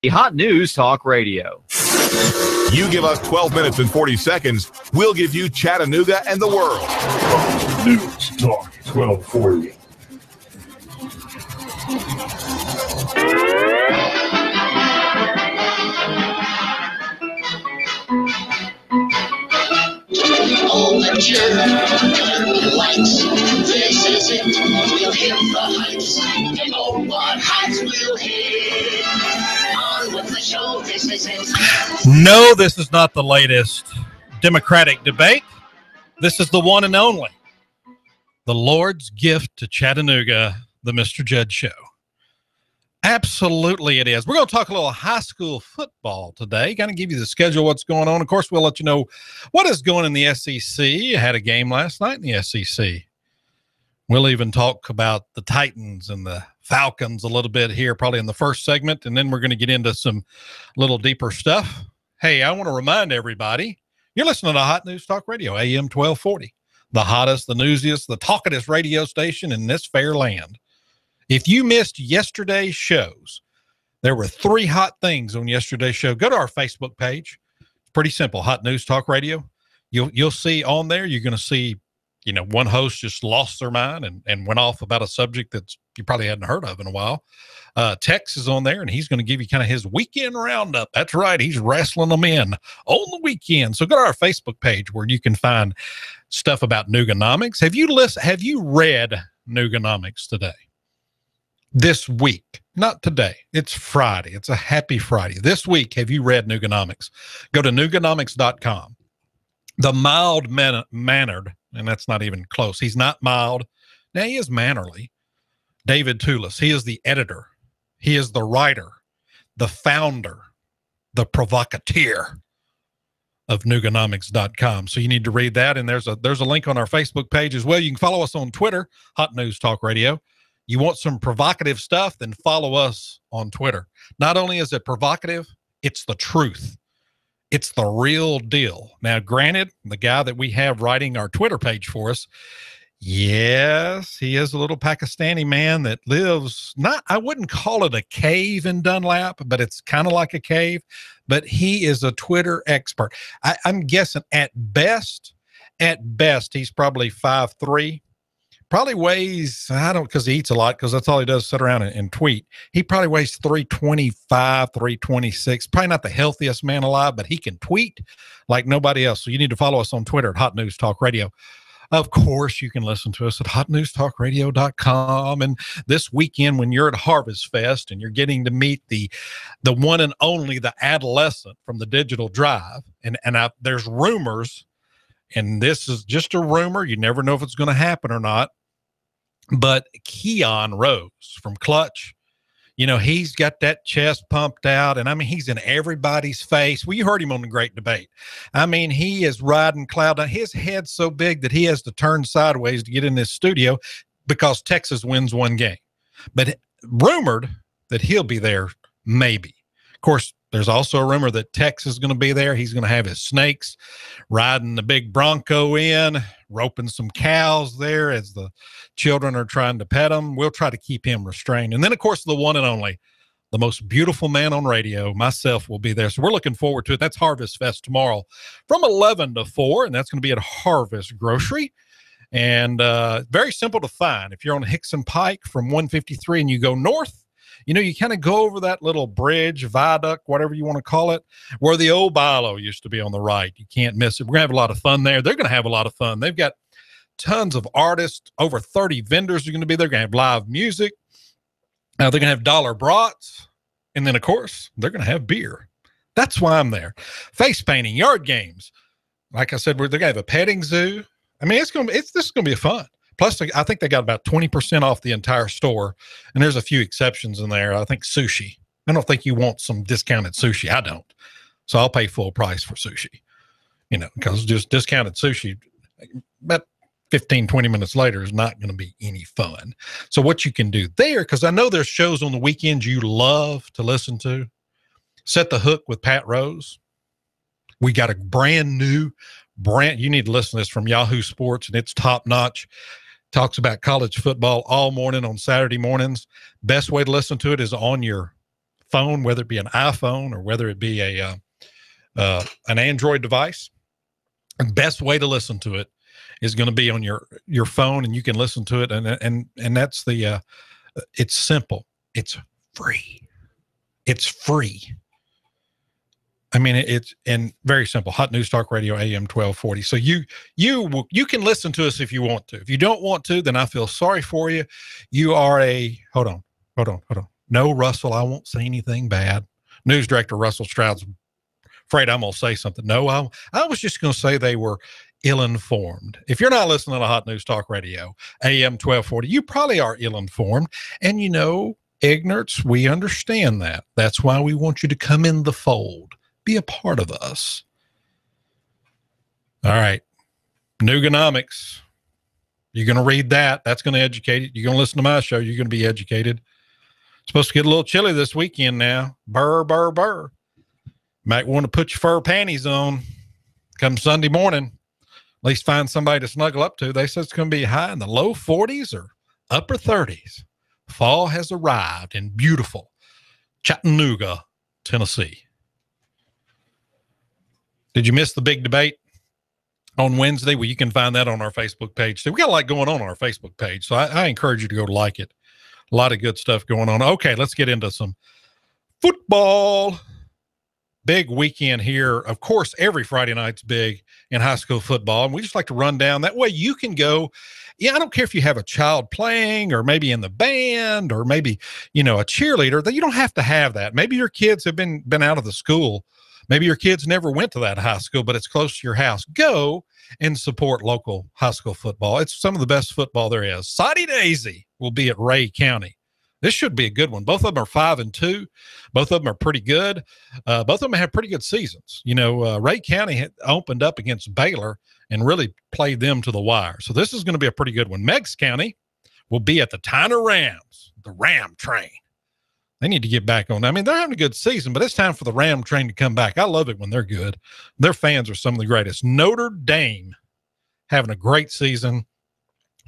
Hot News Talk Radio. You give us 12 minutes and 40 seconds, we'll give you Chattanooga and the world. News Talk 1240. All the German lights, this is it, we'll hit the heights, and oh, what heights we'll hit, on with the show, this is it. No, this is not the latest Democratic debate. This is the one and only, the Lord's gift to Chattanooga, the Mr. Judd Show. Absolutely it is. We're going to talk a little high school football today, kind of give you the schedule, what's going on. Of course, we'll let you know what is going in the SEC. You had a game last night in the SEC. We'll even talk about the Titans and the Falcons a little bit here, probably in the first segment, and then we're going to get into some little deeper stuff. Hey, I want to remind everybody, you're listening to Hot News Talk Radio, AM 1240, the hottest, the newsiest, the talkingest radio station in this fair land. If you missed yesterday's shows, there were 3 hot things on yesterday's show. Go to our Facebook page. It's pretty simple, Hot News Talk Radio. You'll see on there, you're going to see, you know, one host just lost their mind and went off about a subject that you probably hadn't heard of in a while. Tex is on there, and he's going to give you kind of his weekend roundup. That's right. He's wrestling them in on the weekend. So go to our Facebook page where you can find stuff about Nooganomics. Have you read Nooganomics today? This week, not today. It's Friday. It's a happy Friday. This week, have you read Nooganomics? Go to Nooganomics.com. The mild-mannered, and that's not even close. He's not mild. Now, he is mannerly. David Tulis. He is the editor. He is the writer, the founder, the provocateur of Nooganomics.com. So you need to read that, and there's a link on our Facebook page as well. You can follow us on Twitter, Hot News Talk Radio. You want some provocative stuff, then follow us on Twitter. Not only is it provocative, it's the truth. It's the real deal. Now, granted, the guy that we have writing our Twitter page for us, yes, he is a little Pakistani man that lives, I wouldn't call it a cave in Dunlap, but it's kind of like a cave. But he is a Twitter expert. I'm guessing at best, he's probably 5'3". Probably weighs, because he eats a lot, because that's all he does, sit around and tweet. He probably weighs 325, 326. Probably not the healthiest man alive, but he can tweet like nobody else. So you need to follow us on Twitter at Hot News Talk Radio. Of course, you can listen to us at hotnewstalkradio.com. And this weekend, when you're at Harvest Fest and you're getting to meet the one and only, the adolescent from the Digital Drive, and there's rumors, and this is just a rumor, you never know if it's going to happen or not, but Keon Rose from Clutch, you know, he's got that chest pumped out, and I mean, he's in everybody's face. Well, you heard him on the Great Debate. I mean, he is riding cloud. His head's so big that he has to turn sideways to get in this studio because Texas wins one game. But rumored that he'll be there, maybe. Of course, there's also a rumor that Tex is going to be there. He's going to have his snakes, riding the big Bronco in, roping some cows there as the children are trying to pet him. We'll try to keep him restrained. And then, of course, the one and only, the most beautiful man on radio, myself, will be there. So we're looking forward to it. That's Harvest Fest tomorrow from 11 to 4, and that's going to be at Harvest Grocery. And very simple to find. If you're on Hickson Pike from 153 and you go north, you know, you kind of go over that little bridge, viaduct, whatever you want to call it, where the old Bilo used to be on the right. You can't miss it. We're going to have a lot of fun there. They're going to have a lot of fun. They've got tons of artists. Over 30 vendors are going to be there. They're going to have live music. They're going to have dollar brats. And then, of course, they're going to have beer. That's why I'm there. Face painting, yard games. Like I said, they're going to have a petting zoo. I mean, this is going to be fun. Plus, I think they got about 20% off the entire store, and there's a few exceptions in there. I think sushi. I don't think you want some discounted sushi. I don't. So I'll pay full price for sushi, you know, because just discounted sushi, about 15, 20 minutes later is not going to be any fun. So what you can do there, because I know there's shows on the weekends you love to listen to, Set the Hook with Pat Rose. We got a brand new, you need to listen to this from Yahoo Sports, and it's top notch. Talks about college football all morning on Saturday mornings. Best way to listen to it is on your phone, whether it be an iPhone or whether it be an Android device. The best way to listen to it is going to be on your phone, and you can listen to it. And that's it's simple. It's free. It's free. I mean, it's and very simple. Hot News Talk Radio, AM 1240. So you can listen to us if you want to. If you don't want to, then I feel sorry for you. You are hold on. No, Russell, I won't say anything bad. News director Russell Stroud's afraid I'm going to say something. No, I was just going to say they were ill-informed. If you're not listening to Hot News Talk Radio, AM 1240, you probably are ill-informed. And ignorance, we understand that. That's why we want you to come in the fold. Be a part of us. All right. Nooganomics. You're going to read that. That's going to educate you. You're going to listen to my show. You're going to be educated. Supposed to get a little chilly this weekend now. Burr, burr, burr. Might want to put your fur panties on come Sunday morning. At least find somebody to snuggle up to. They said it's going to be high in the low 40s or upper 30s. Fall has arrived in beautiful Chattanooga, Tennessee. Did you miss the big debate on Wednesday? Well, you can find that on our Facebook page. So we got a lot going on our Facebook page. So I encourage you to go like it. A lot of good stuff going on. Okay, let's get into some football. Big weekend here. Of course, every Friday night's big in high school football. And we just like to run down. That way you can go. Yeah, I don't care if you have a child playing or maybe in the band or maybe, a cheerleader. That you don't have to have that. Maybe your kids have been out of the school. Maybe your kids never went to that high school, but it's close to your house. Go and support local high school football. It's some of the best football there is. Soddy Daisy will be at Ray County. This should be a good one. Both of them are 5-2. Both of them are pretty good. Both of them have pretty good seasons. Ray County had opened up against Baylor and really played them to the wire. So this is going to be a pretty good one. Meigs County will be at the Tyner Rams, the Ram Train. They need to get back on. I mean, they're having a good season, but it's time for the Ram Train to come back. I love it when they're good. Their fans are some of the greatest. Notre Dame having a great season.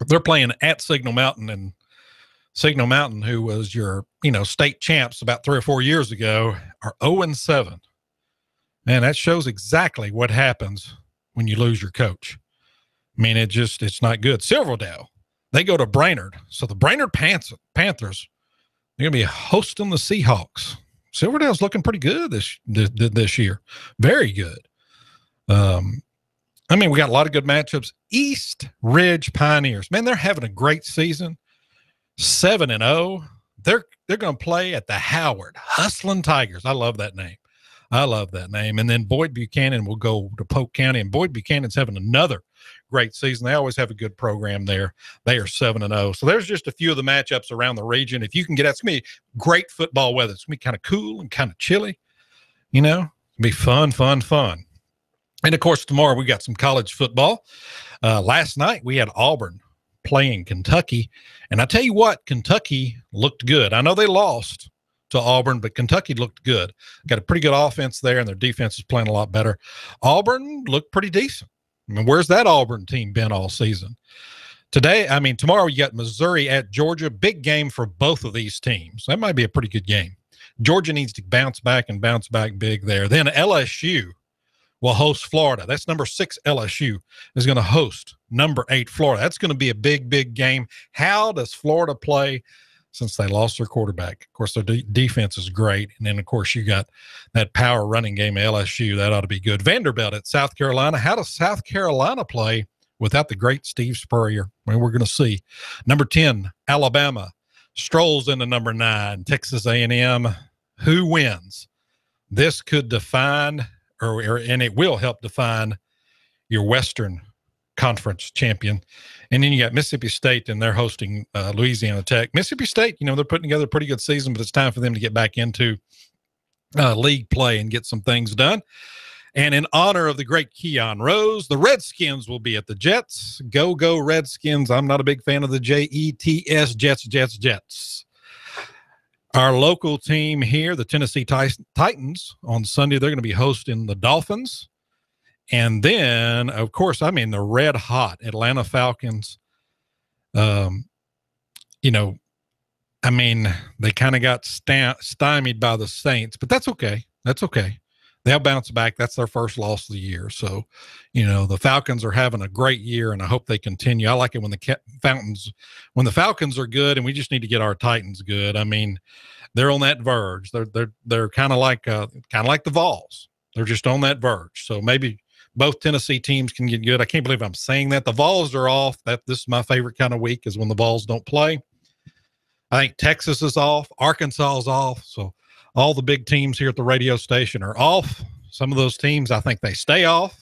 They're playing at Signal Mountain, and Signal Mountain, who was your, state champs about 3 or 4 years ago, are 0-7. Man, that shows exactly what happens when you lose your coach. I mean, it's not good. Silverdale, they go to Brainerd. So the Brainerd Panthers, they're going to be hosting the Seahawks. Silverdale's looking pretty good this year. Very good. We got a lot of good matchups. East Ridge Pioneers, man, they're having a great season. 7-0. They're going to play at the Howard Hustling Tigers. I love that name. And then Boyd Buchanan will go to Polk County, and Boyd Buchanan's having another great season. They always have a good program there. They are 7-0. So there's just a few of the matchups around the region. If you can get out, it's going to be great football weather. It's going to be kind of cool and kind of chilly. It'll be fun. And of course, tomorrow we got some college football. Last night we had Auburn playing Kentucky. And I tell you what, Kentucky looked good. I know they lost to Auburn, but Kentucky looked good. Got a pretty good offense there, and their defense is playing a lot better. Auburn looked pretty decent. I mean, where's that Auburn team been all season? Tomorrow you got Missouri at Georgia. Big game for both of these teams. That might be a pretty good game. Georgia needs to bounce back big there. Then LSU will host Florida. That's number 6 LSU is going to host number 8 Florida. That's going to be a big game. How does Florida play since they lost their quarterback? Of course, their defense is great. And then, of course, you got that power running game at LSU. That ought to be good. Vanderbilt at South Carolina. How does South Carolina play without the great Steve Spurrier? We're going to see. Number 10, Alabama strolls into number 9, Texas A&M. Who wins? This could define and it will help define your Western Conference champion. And then you got Mississippi State, and they're hosting Louisiana Tech. Mississippi State, they're putting together a pretty good season, but it's time for them to get back into league play and get some things done. And in honor of the great Keon Rose, the Redskins will be at the Jets. Go Redskins. I'm not a big fan of the Jets, Jets. Our local team here, the Tennessee Titans, on Sunday, they're going to be hosting the Dolphins. And then, of course, the red hot Atlanta Falcons, I mean, they kind of got stymied by the Saints, but that's okay. That's okay. They'll bounce back. That's their first loss of the year. So, the Falcons are having a great year, and I hope they continue. I like it when the Falcons are good, and we just need to get our Titans good. I mean, they're on that verge. They're kind of like the Vols. They're just on that verge. So maybe both Tennessee teams can get good. I can't believe I'm saying that. The Vols are off. This is my favorite kind of week, is when the Vols don't play. I think Texas is off. Arkansas is off. So all the big teams here at the radio station are off. Some of those teams, I think they stay off.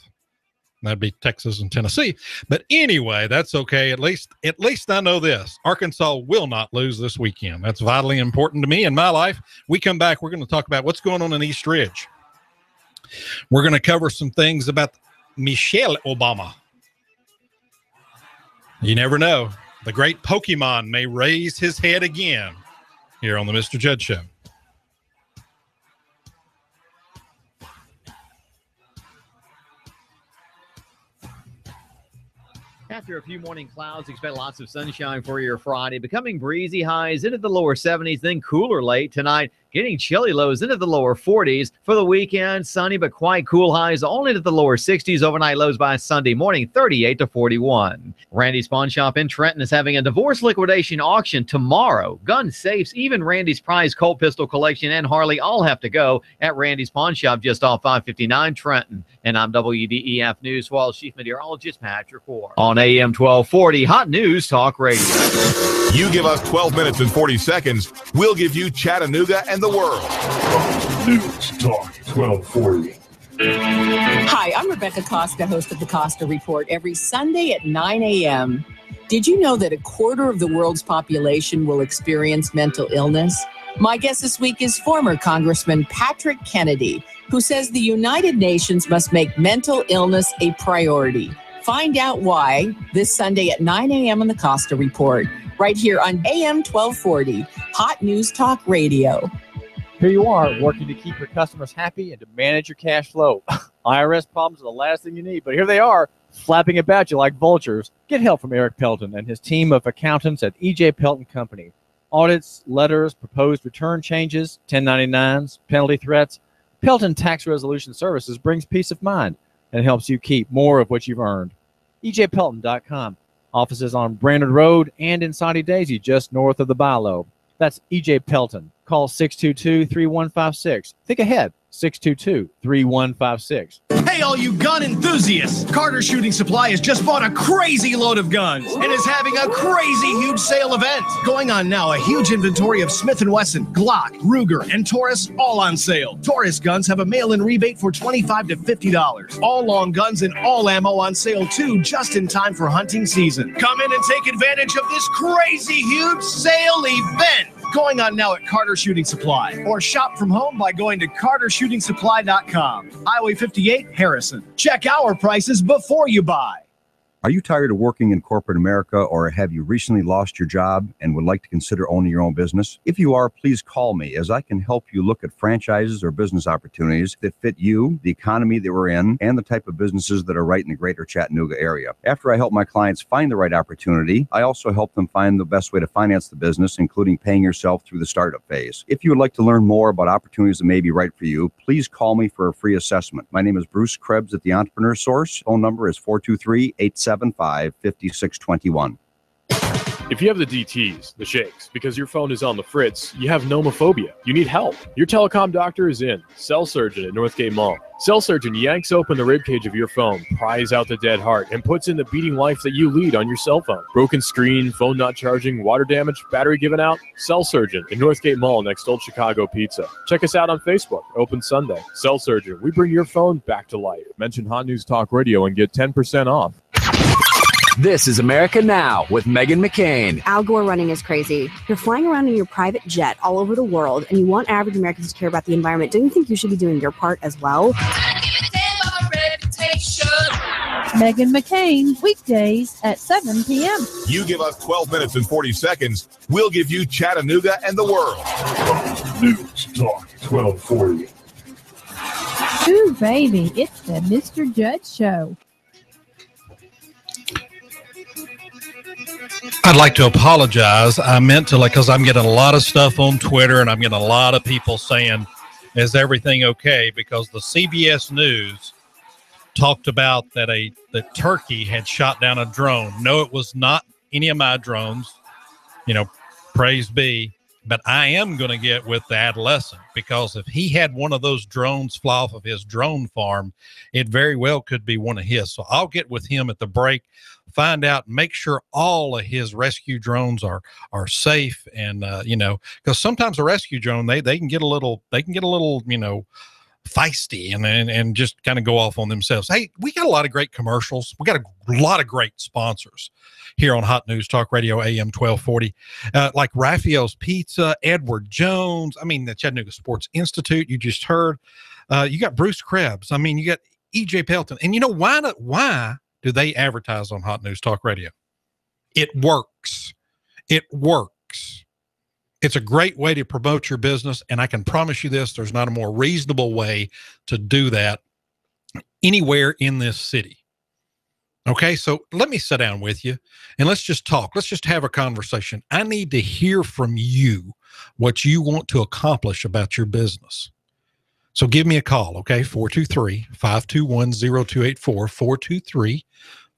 That'd be Texas and Tennessee. But anyway, that's okay. At least I know this. Arkansas will not lose this weekend. That's vitally important to me in my life. We come back, we're going to talk about what's going on in East Ridge. We're going to cover some things about Michelle Obama. You never know. The great Pokemon may raise his head again here on the Mr. Judd Show. After a few morning clouds, expect lots of sunshine for your Friday. Becoming breezy, highs into the lower 70s, then cooler late tonight. Getting chilly lows into the lower 40s. For the weekend, sunny but quite cool highs only to the lower 60s. Overnight lows by Sunday morning, 38 to 41. Randy's Pawn Shop in Trenton is having a divorce liquidation auction tomorrow. Gun safes, even Randy's prize Colt pistol collection and Harley all have to go at Randy's Pawn Shop just off 559 Trenton. And I'm WDEF News Wall Chief Meteorologist Patrick Ward. On AM 1240, Hot News Talk Radio. You give us 12 minutes and 40 seconds, we'll give you Chattanooga and the world. News Talk 1240. Hi, I'm Rebecca Costa, host of the Costa Report, every Sunday at 9 a.m. Did you know that a quarter of the world's population will experience mental illness? My guest this week is former Congressman Patrick Kennedy, who says the United Nations must make mental illness a priority. Find out why this Sunday at 9 a.m. on the Costa Report, right here on AM 1240, Hot News Talk Radio. Here you are, working to keep your customers happy and to manage your cash flow. IRS problems are the last thing you need, but here they are, flapping about you like vultures. Get help from Eric Pelton and his team of accountants at E.J. Pelton Company. Audits, letters, proposed return changes, 1099s, penalty threats. Pelton Tax Resolution Services brings peace of mind and helps you keep more of what you've earned. EJPelton.com. Offices on Brainerd Road and in Saudi Daisy, just north of the Bilo. That's EJ Pelton. Call 622-3156. Think ahead. 622-3156. Hey, all you gun enthusiasts! Carter Shooting Supply has just bought a crazy load of guns and is having a crazy huge sale event. Going on now, a huge inventory of Smith & Wesson, Glock, Ruger, and Taurus, all on sale. Taurus guns have a mail-in rebate for $25 to $50. All long guns and all ammo on sale, too, just in time for hunting season. Come in and take advantage of this crazy huge sale event. Going on now at Carter Shooting Supply. Or shop from home by going to CarterShootingSupply.com. Highway 58, Harrison. Check our prices before you buy. Are you tired of working in corporate America, or have you recently lost your job and would like to consider owning your own business? If you are, please call me, as I can help you look at franchises or business opportunities that fit you, the economy that we're in, and the type of businesses that are right in the greater Chattanooga area. After I help my clients find the right opportunity, I also help them find the best way to finance the business, including paying yourself through the startup phase. If you would like to learn more about opportunities that may be right for you, please call me for a free assessment. My name is Bruce Krebs at the Entrepreneur Source. Phone number is 423-875-5621. If you have the DTs, the shakes, because your phone is on the fritz, you have nomophobia. You need help. Your telecom doctor is in. Cell Surgeon at Northgate Mall. Cell Surgeon yanks open the ribcage of your phone, pries out the dead heart, and puts in the beating life that you lead on your cell phone. Broken screen, phone not charging, water damage, battery given out. Cell Surgeon at Northgate Mall next Old Chicago Pizza. Check us out on Facebook. Open Sunday. Cell Surgeon. We bring your phone back to life. Mention Hot News Talk Radio and get 10% off. This is America Now with Meghan McCain. Al Gore running is crazy. You're flying around in your private jet all over the world, and you want average Americans to care about the environment. Don't you think you should be doing your part as well? Meghan McCain, weekdays at 7 p.m. You give us 12 minutes and 40 seconds, we'll give you Chattanooga and the world. News Talk 1240. Ooh, baby, it's the Mr. Judd Show. I'd like to apologize. I meant to, because I'm getting a lot of stuff on Twitter, and I'm getting a lot of people saying, is everything okay? Because the CBS News talked about that Turkey had shot down a drone. No, it was not any of my drones. Praise be. But I am going to get with the adolescent, because if he had one of those drones fly off of his drone farm, it very well could be one of his. So I'll get with him at the break, find out, make sure all of his rescue drones are safe. And, because sometimes a rescue drone, they can get a little, feisty and just kind of go off on themselves. Hey, we got a lot of great commercials. We got a lot of great sponsors here on Hot News Talk Radio AM 1240, like Raphael's Pizza, Edward Jones. The Chattanooga Sports Institute. You just heard. You got Bruce Krebs. You got EJ Pelton. And why do they advertise on Hot News Talk Radio? It works. It works. It's a great way to promote your business, and I can promise you this, there's not a more reasonable way to do that anywhere in this city. Okay, so let me sit down with you, and let's just talk. Let's just have a conversation. I need to hear from you what you want to accomplish about your business. So give me a call, okay, 423-521-0284,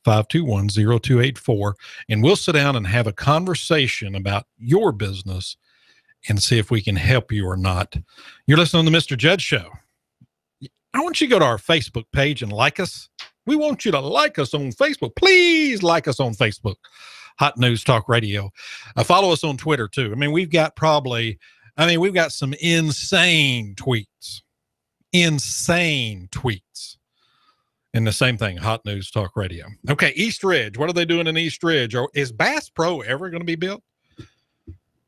423-521-0284, and we'll sit down and have a conversation about your business and see if we can help you or not. You're listening to the Mr. Judd Show. I want you to go to our Facebook page and like us. We want you to like us on Facebook. Please like us on Facebook, Hot News Talk Radio. Follow us on Twitter, too. We've got we've got some insane tweets. Insane tweets. And the same thing, Hot News Talk Radio. Okay, East Ridge. What are they doing in East Ridge? Is Bass Pro ever going to be built?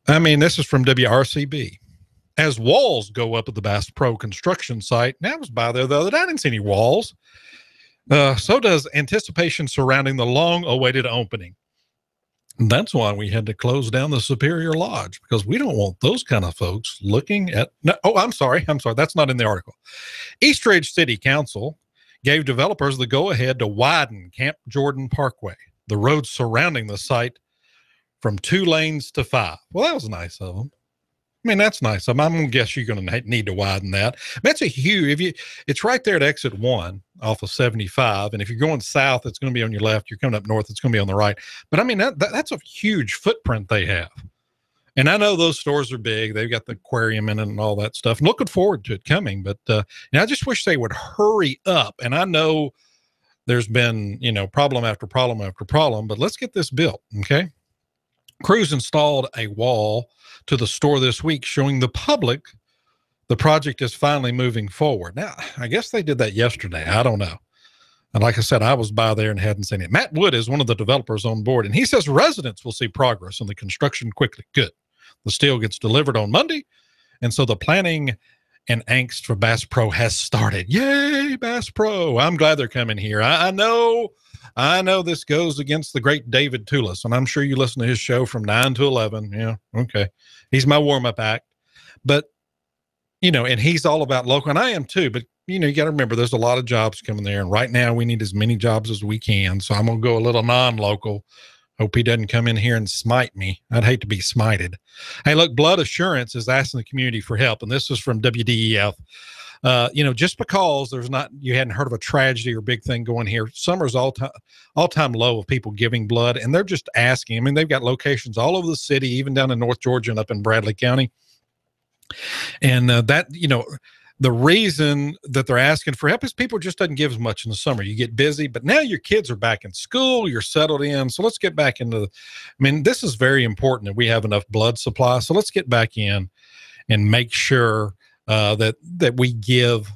This is from WRCB. As walls go up at the Bass Pro construction site, now I was by there the other day, I didn't see any walls. So does anticipation surrounding the long-awaited opening. And that's why we had to close down the Superior Lodge, because we don't want those kind of folks looking at... No, I'm sorry. That's not in the article. East Ridge City Council gave developers the go-ahead to widen Camp Jordan Parkway, the road surrounding the site, from 2 lanes to 5. Well, that was nice of them. That's nice. I'm going to guess you're going to need to widen that. That's a huge, it's right there at exit 1 off of 75. And if you're going south, it's going to be on your left. You're coming up north, it's going to be on the right. But that's a huge footprint they have. And I know those stores are big. They've got the aquarium in it and all that stuff. I'm looking forward to it coming. But I just wish they would hurry up. And I know there's been, problem after problem after problem, but let's get this built. Okay. Crews installed a wall to the store this week showing the public the project is finally moving forward. Now, I guess they did that yesterday. I don't know. And like I said, I was by there and hadn't seen it. Matt Wood is one of the developers on board, and he says residents will see progress in the construction quickly. Good. The steel gets delivered on Monday, and so the planning and angst for Bass Pro has started. Yay, Bass Pro. I'm glad they're coming here. I know this goes against the great David Tulis, and I'm sure you listen to his show from 9 to 11. Yeah, okay. He's my warm-up act. But, and he's all about local, and I am too. But, you got to remember there's a lot of jobs coming there, and right now we need as many jobs as we can. So I'm going to go a little non-local. Hope he doesn't come in here and smite me. I'd hate to be smited. Hey, look, Blood Assurance is asking the community for help, and this is from WDEF. Just because you hadn't heard of a tragedy or big thing going here, summer's all-time low of people giving blood, and they're just asking. They've got locations all over the city, even down in North Georgia and up in Bradley County. And the reason that they're asking for help is people just doesn't give as much in the summer. You get busy, but now your kids are back in school, you're settled in. So let's get back into this is very important that we have enough blood supply. So let's get back in and make sure that we give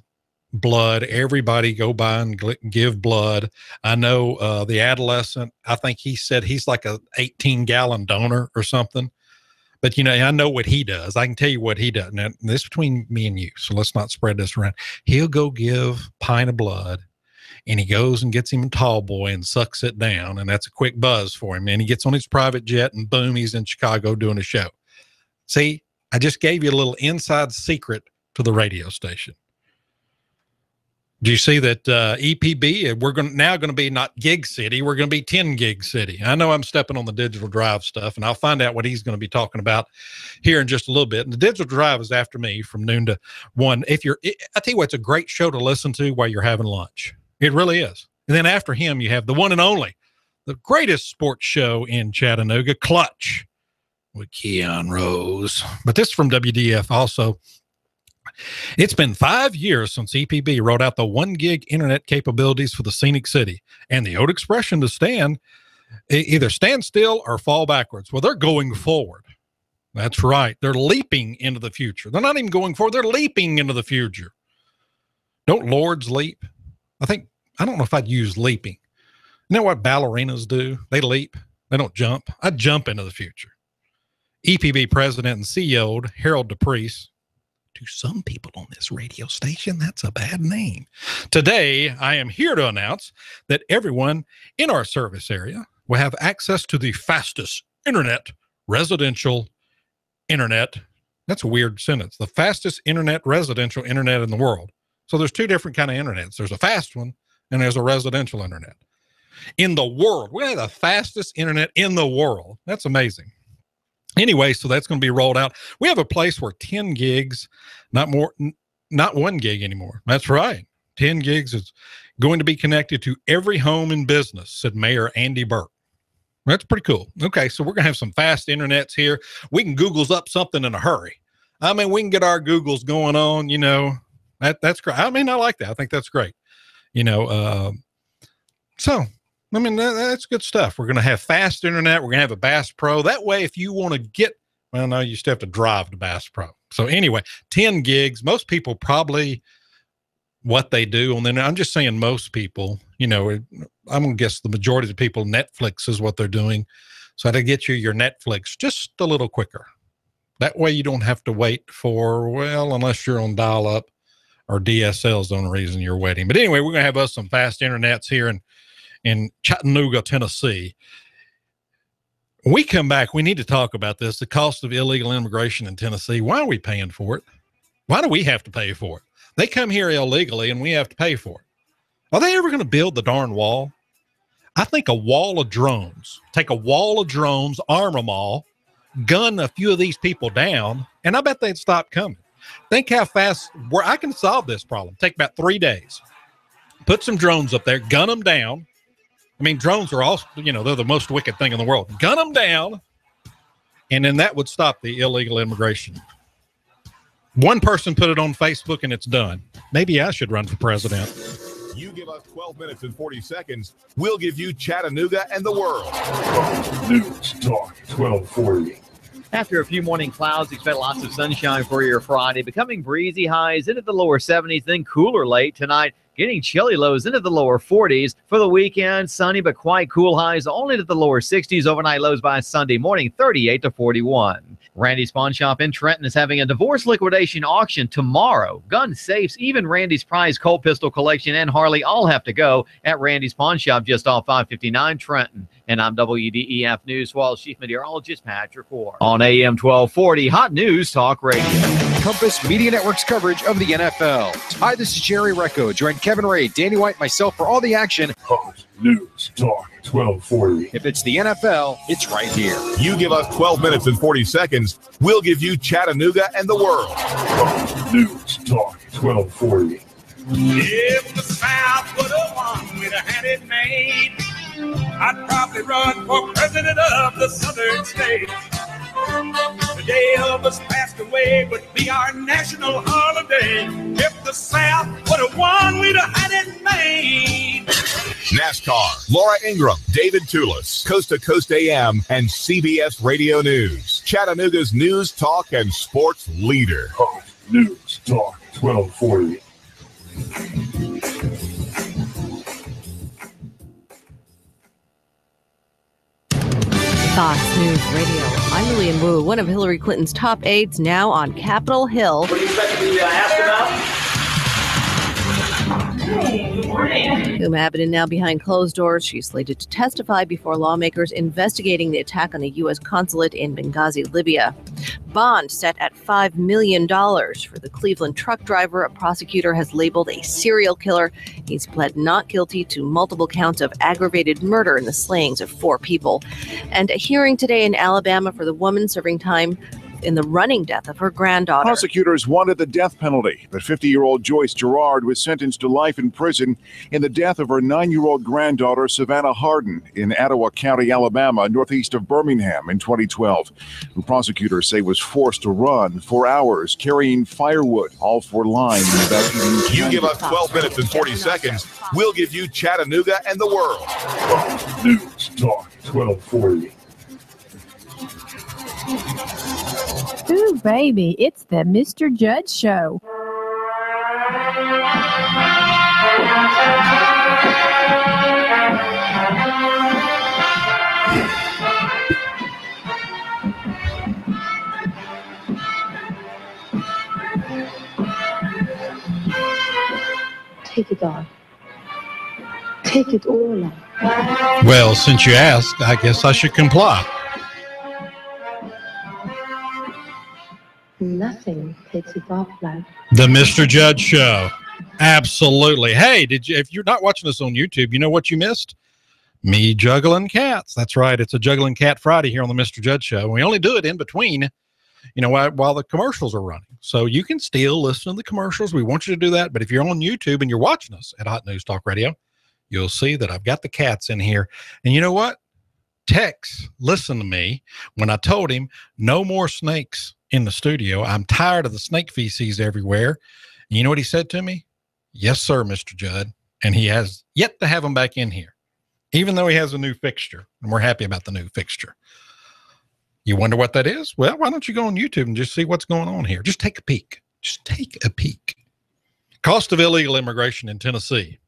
blood. Everybody go by and give blood. I know the adolescent, I think he said he's like a 18-gallon donor or something. But, I know what he does. I can tell you what he does. Now, this is between me and you, so let's not spread this around. He'll go give a pint of blood, and he goes and gets him a tall boy and sucks it down, and that's a quick buzz for him. And he gets on his private jet, and boom, he's in Chicago doing a show. See, I just gave you a little inside secret to the radio station. Do you see that EPB, we're now going to be not Gig City, we're going to be 10 Gig City. I know I'm stepping on the Digital Drive stuff, and I'll find out what he's going to be talking about here in just a little bit. And the Digital Drive is after me from noon to 1. I tell you what, it's a great show to listen to while you're having lunch. It really is. And then after him, you have the one and only, the greatest sports show in Chattanooga, Clutch, with Keon Rose. But this is from WDF also. It's been 5 years since EPB rolled out the 1 gig internet capabilities for the scenic city. And the old expression to either stand still or fall backwards. Well, they're going forward. That's right. They're leaping into the future. They're not even going forward. They're leaping into the future. Don't lords leap? I don't know if I'd use leaping. You know what ballerinas do? They leap. They don't jump. I'd jump into the future. EPB president and CEO Harold DePriest. To some people on this radio station, that's a bad name. Today, I am here to announce that everyone in our service area will have access to the fastest residential internet. That's a weird sentence. The fastest residential internet in the world. So there's two different kind of internets. There's a fast one and there's a residential internet. In the world, we have the fastest internet in the world. That's amazing. Anyway, so that's going to be rolled out. We have a place where 10 gigs, not 1 gig anymore. That's right. 10 gigs is going to be connected to every home and business, said Mayor Andy Burke. That's pretty cool. Okay, so we're going to have some fast internets here. We can Google's up something in a hurry. I mean, we can get our Googles going on, you know. That's great. I mean, I like that. I think that's great. You know, so I mean, that's good stuff. We're going to have fast internet. We're going to have a Bass Pro. That way, if you want to get, well, no, you still have to drive to Bass Pro. So anyway, 10 gigs. Most people probably what they do. And then I'm just saying most people, you know, I'm going to guess the majority of the people, Netflix is what they're doing. So to get you your Netflix just a little quicker. That way you don't have to wait for, well, unless you're on dial-up or DSL is the only reason you're waiting. But anyway, we're going to have us some fast internets here in Chattanooga, Tennessee. When we come back, we need to talk about this, the cost of illegal immigration in Tennessee. Why are we paying for it? Why do we have to pay for it? They come here illegally and we have to pay for it. Are they ever going to build the darn wall? I think a wall of drones, take a wall of drones, arm them all, gun a few of these people down, and I bet they'd stop coming. Think how fast I can solve this problem. Take about 3 days. Put some drones up there, gun them down. I mean, drones are also, you know, they're the most wicked thing in the world. Gun them down, and then that would stop the illegal immigration. One person put it on Facebook, and it's done. Maybe I should run for president. You give us 12 minutes and 40 seconds, we'll give you Chattanooga and the world. News Talk 1240. After a few morning clouds, expect lots of sunshine for your Friday. Becoming breezy, highs into the lower 70s, then cooler late tonight. Getting chilly lows into the lower 40s. For the weekend, sunny but quite cool highs only to the lower 60s. Overnight lows by Sunday morning, 38 to 41. Randy's Pawn Shop in Trenton is having a divorce liquidation auction tomorrow. Gun safes, even Randy's prize Colt pistol collection and Harley all have to go at Randy's Pawn Shop just off 559 Trenton. And I'm WDEF News Walls Chief Meteorologist Patrick Ward. On AM 1240, Hot News Talk Radio. Compass Media Network's coverage of the NFL. Hi, this is Jerry Recco. Join Kevin Ray, Danny White, myself for all the action. Hot News Talk 1240. If it's the NFL, it's right here. You give us 12 minutes and 40 seconds, we'll give you Chattanooga and the world. Hot News Talk 1240. If the South would have won, we'd have had it made. I'd probably run for president of the southern states. The day Elvis passed away would be our national holiday. If the South would have won, we'd have had it made. NASCAR, Laura Ingraham, David Tulis, Coast to Coast AM, and CBS Radio News. Chattanooga's news, talk, and sports leader. Hot News Talk 1240. Fox News Radio. I'm Lillian Wu, one of Hillary Clinton's top aides, now on Capitol Hill. What do you expect to be asked about? Hey, good morning. Abbott, now behind closed doors. She's slated to testify before lawmakers investigating the attack on the U.S. consulate in Benghazi, Libya. Bond set at $5 million for the Cleveland truck driver a prosecutor has labeled a serial killer. He's pled not guilty to multiple counts of aggravated murder in the slayings of 4 people. And a hearing today in Alabama for the woman serving time in the running death of her granddaughter. Prosecutors wanted the death penalty, but 50-year-old Joyce Gerard was sentenced to life in prison in the death of her 9-year-old granddaughter, Savannah Hardin, in Etowah County, Alabama, northeast of Birmingham in 2012, who prosecutors say was forced to run for hours carrying firewood, all for lying about eating candy. You give us 12 minutes and 40 seconds, we'll give you Chattanooga and the world. News Talk 1240. Ooh, baby, it's the Mr. Judd Show. Take it all. Take it all. Well, since you asked, I guess I should comply. Nothing takes it off like The Mr. Judd Show. Absolutely. Hey, if you're not watching this on YouTube, you know what you missed? Me juggling cats. That's right. It's a Juggling Cat Friday here on the Mr. Judd Show. And we only do it in between, while the commercials are running. So you can still listen to the commercials. We want you to do that. But if you're on YouTube and you're watching us at Hot News Talk Radio, you'll see that I've got the cats in here. And you know what? Tex listened to me when I told him no more snakes in the studio. I'm tired of the snake feces everywhere. And you know what he said to me? Yes, sir, Mr. Judd. And he has yet to have them back in here, even though he has a new fixture. And we're happy about the new fixture. You wonder what that is? Well, why don't you go on YouTube and just see what's going on here? Just take a peek. Just take a peek. Cost of illegal immigration in Tennessee.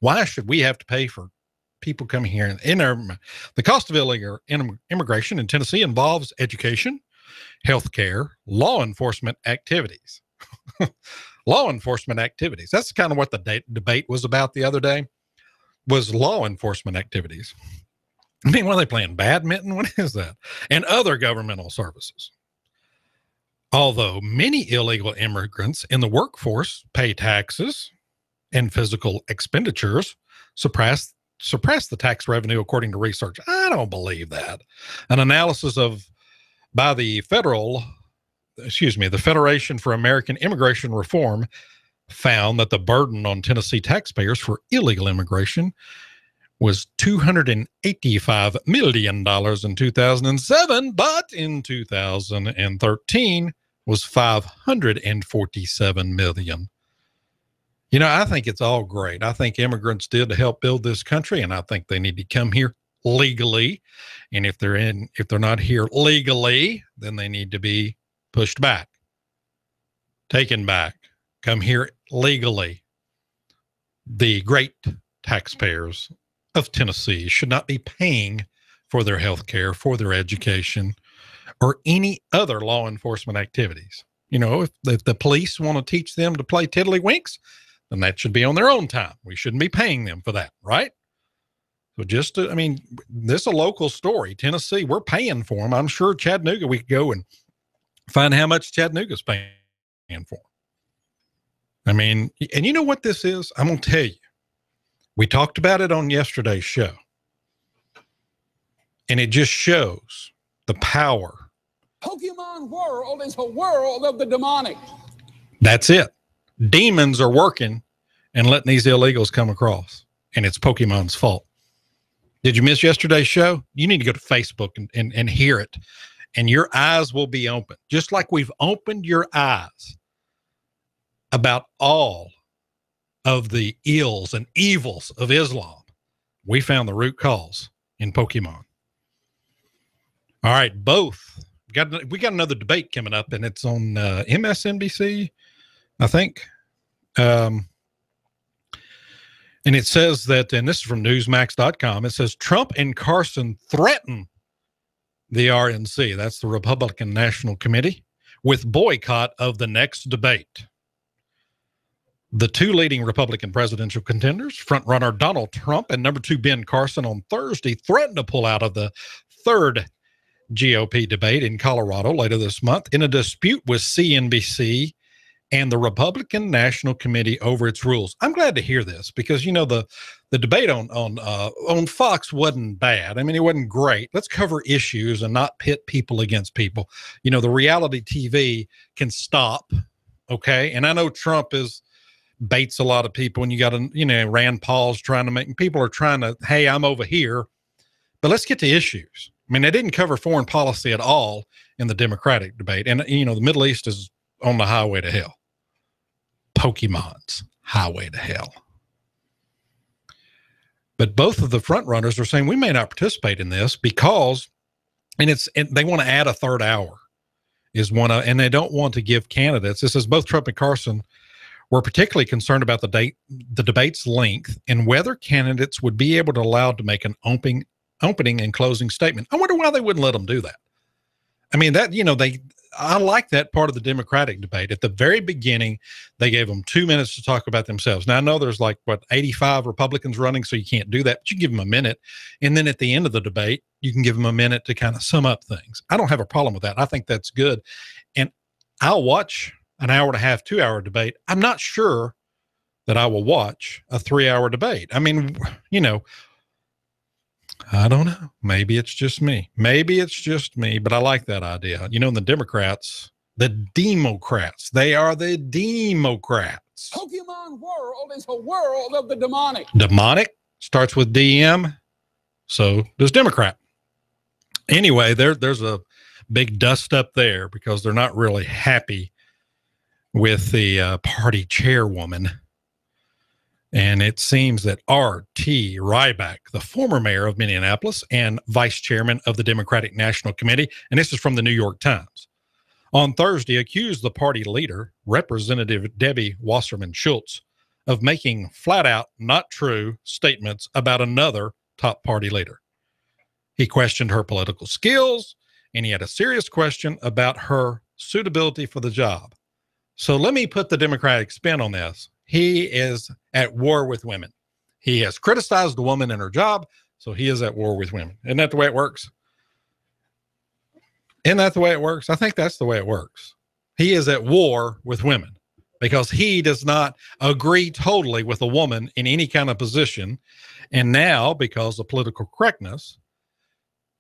Why should we have to pay for people coming here? The cost of illegal immigration in Tennessee involves education, healthcare, law enforcement activities. Law enforcement activities. That's kind of what the debate was about the other day, was law enforcement activities. I mean, what are they playing? Badminton? What is that? And other governmental services. Although many illegal immigrants in the workforce pay taxes and physical expenditures, suppress the tax revenue according to research. I don't believe that. An analysis by the Federation for American Immigration Reform found that the burden on Tennessee taxpayers for illegal immigration was $285 million in 2007, but in 2013 was $547 million. I think it's all great. I think immigrants did help build this country, and I think they need to come here legally. And if they're not here legally, then they need to be pushed back, taken back, come here legally. The great taxpayers of Tennessee should not be paying for their health care, for their education, or any other law enforcement activities. If the police want to teach them to play tiddlywinks, then that should be on their own time. We shouldn't be paying them for that, right? So this is a local story. Tennessee, we're paying for them. I'm sure Chattanooga, we could go and find how much Chattanooga's paying for. And you know what this is? I'm going to tell you. We talked about it on yesterday's show. And it just shows the power. Pokemon world is a world of the demonic. That's it. Demons are working and letting these illegals come across. And it's Pokemon's fault. Did you miss yesterday's show? You need to go to Facebook and hear it. And your eyes will be open. Just like we've opened your eyes about all of the ills and evils of Islam. We found the root cause in Pokemon. All right, both. We got another debate coming up, and it's on MSNBC, I think. And it says that, and this is from Newsmax.com, it says Trump and Carson threaten the RNC, that's the Republican National Committee, with boycott of the next debate. The two leading Republican presidential contenders, frontrunner Donald Trump and number 2 Ben Carson, on Thursday threatened to pull out of the third GOP debate in Colorado later this month in a dispute with CNBC and the Republican National Committee over its rules. I'm glad to hear this because, you know, the debate on Fox wasn't bad. I mean, it wasn't great. Let's cover issues and not pit people against people. You know, the reality TV can stop, okay? And I know Trump baits a lot of people, and you got to, you know, Rand Paul's trying to make, people are trying to, hey, I'm over here. But let's get to issues. I mean, they didn't cover foreign policy at all in the Democratic debate. And, you know, the Middle East is on the highway to hell. Pokemon's highway to hell. But both of the front runners are saying we may not participate in this because, and they want to add a third hour and they don't want to give candidates. This is both Trump and Carson were particularly concerned about the debate's length and whether candidates would be able to allow to make an opening and closing statement. I wonder why they wouldn't let them do that. I mean, that, you know, I like that part of the Democratic debate. At the very beginning, they gave them 2 minutes to talk about themselves. Now, I know there's 85 Republicans running, so you can't do that, but you give them a minute. And then at the end of the debate, you can give them a minute to kind of sum up things. I don't have a problem with that. I think that's good. And I'll watch an hour and a half, 2 hour debate. I'm not sure that I will watch a 3 hour debate. I mean, you know, I don't know. Maybe it's just me. But I like that idea. You know, the Democrats, they are the Democrats. Pokemon world is a world of the demonic. Demonic starts with DM. So does Democrat. Anyway, there's a big dust up there because they're not really happy with the party chairwoman. And it seems that R.T. Ryback, the former mayor of Minneapolis and vice chairman of the Democratic National Committee, and this is from the New York Times, on Thursday accused the party leader, Representative Debbie Wasserman Schultz, of making flat-out not true statements about another top party leader. He questioned her political skills, and he had a serious question about her suitability for the job. So let me put the Democratic spin on this. He is at war with women. He has criticized a woman in her job, so he is at war with women. Isn't that the way it works? Isn't that the way it works? I think that's the way it works. He is at war with women because he does not agree totally with a woman in any kind of position. And now, because of political correctness,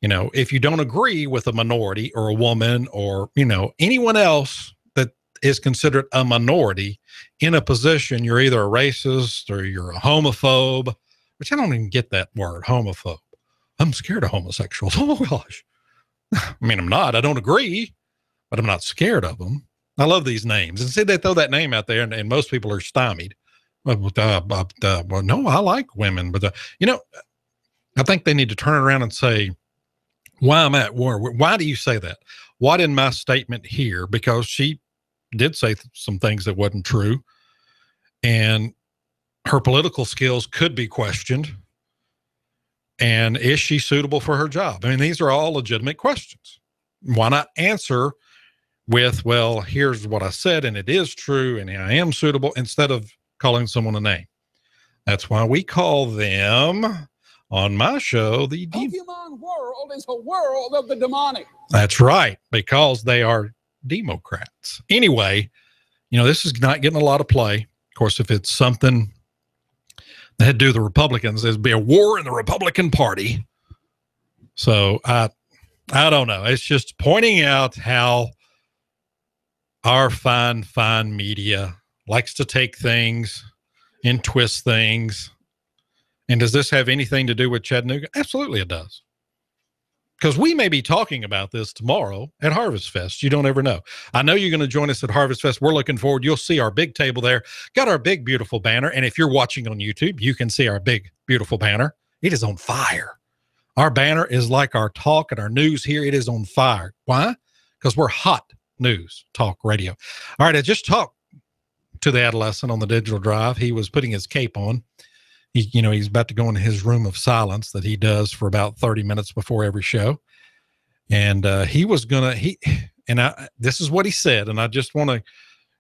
you know, if you don't agree with a minority or a woman or, you know, anyone else that is considered a minority in a position, you're either a racist or you're a homophobe, which I don't even get that word, homophobe. I'm scared of homosexuals. Oh gosh. I mean, I'm not, I don't agree, but I'm not scared of them. I love these names. And see, they throw that name out there and most people are stymied. Well, no, I like women, but you know, I think they need to turn around and say, why I'm at war. Why do you say that? What in my statement here? Because she did say some things that wasn't true, and her political skills could be questioned. And is she suitable for her job? I mean, these are all legitimate questions. Why not answer with, well, here's what I said, and it is true, and I am suitable, instead of calling someone a name. That's why we call them on my show the Pokemon world is a world of the demonic. That's right, because they are Democrats. Anyway, you know, this is not getting a lot of play. Of course, if it's something that had to do with the Republicans, there'd be a war in the Republican Party. So I don't know. It's just pointing out how our fine media likes to take things and twist things. And does this have anything to do with Chattanooga? Absolutely it does. Because we may be talking about this tomorrow at Harvest Fest. You don't ever know. I know you're going to join us at Harvest Fest. We're looking forward. You'll see our big table there. Got our big, beautiful banner. And if you're watching on YouTube, you can see our big, beautiful banner. It is on fire. Our banner is like our talk and our news here. It is on fire. Why? Because we're hot news, talk, radio. All right, I just talked to the adolescent on the digital drive. He was putting his cape on. He's about to go into his room of silence that he does for about 30 minutes before every show. And he was going to, this is what he said. And I just want to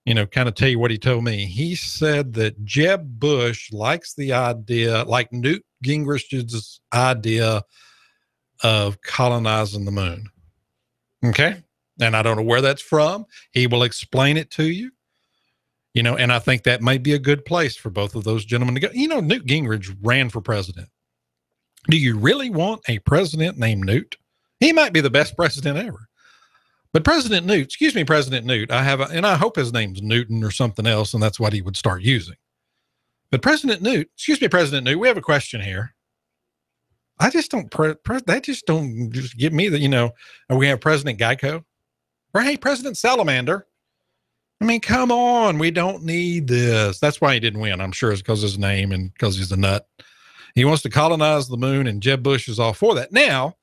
kind of tell you what he told me. He said that Jeb Bush likes the idea, like Newt Gingrich's idea of colonizing the moon. Okay. And I don't know where that's from. He will explain it to you, and I think that might be a good place for both of those gentlemen to go. Newt Gingrich ran for president. Do you really want a president named Newt? He might be the best president ever. But President Newt, I hope his name's Newton or something else, and that's what he would start using. But President Newt, we have a question here. I just don't, that just don't just give me the, we have President Geico, or hey, President Salamander. I mean, come on, we don't need this. That's why he didn't win. I'm sure it's because of his name and because he's a nut. He wants to colonize the moon, and Jeb Bush is all for that. Now,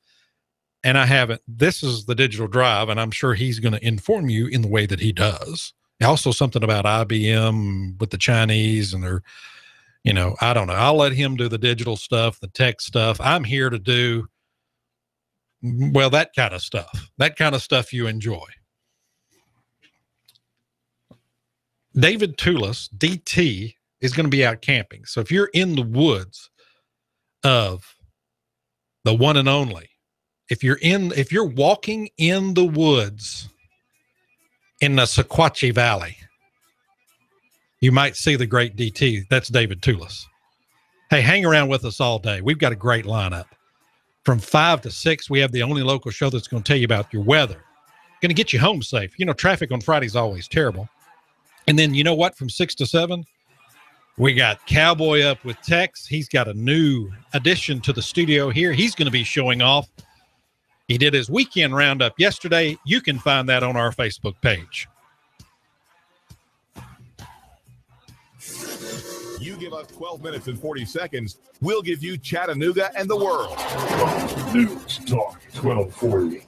and I haven't, this is the digital drive, and I'm sure he's going to inform you in the way that he does. Also something about IBM with the Chinese and their, I don't know. I'll let him do the digital stuff, the tech stuff. I'm here to do, well, that kind of stuff you enjoy. David Tulis, DT, is going to be out camping. So if you're in the woods of the one and only, if you're walking in the woods in the Sequatchie Valley, you might see the great DT. That's David Tulis. Hey, hang around with us all day. We've got a great lineup. From 5 to 6, we have the only local show that's going to tell you about your weather. Going to get you home safe. Traffic on Friday is always terrible. And then, from 6 to 7, we got Cowboy up with Tex. He's got a new addition to the studio here. He's going to be showing off. He did his weekend roundup yesterday. You can find that on our Facebook page. You give us 12 minutes and 40 seconds, we'll give you Chattanooga and the world. News Talk 1240.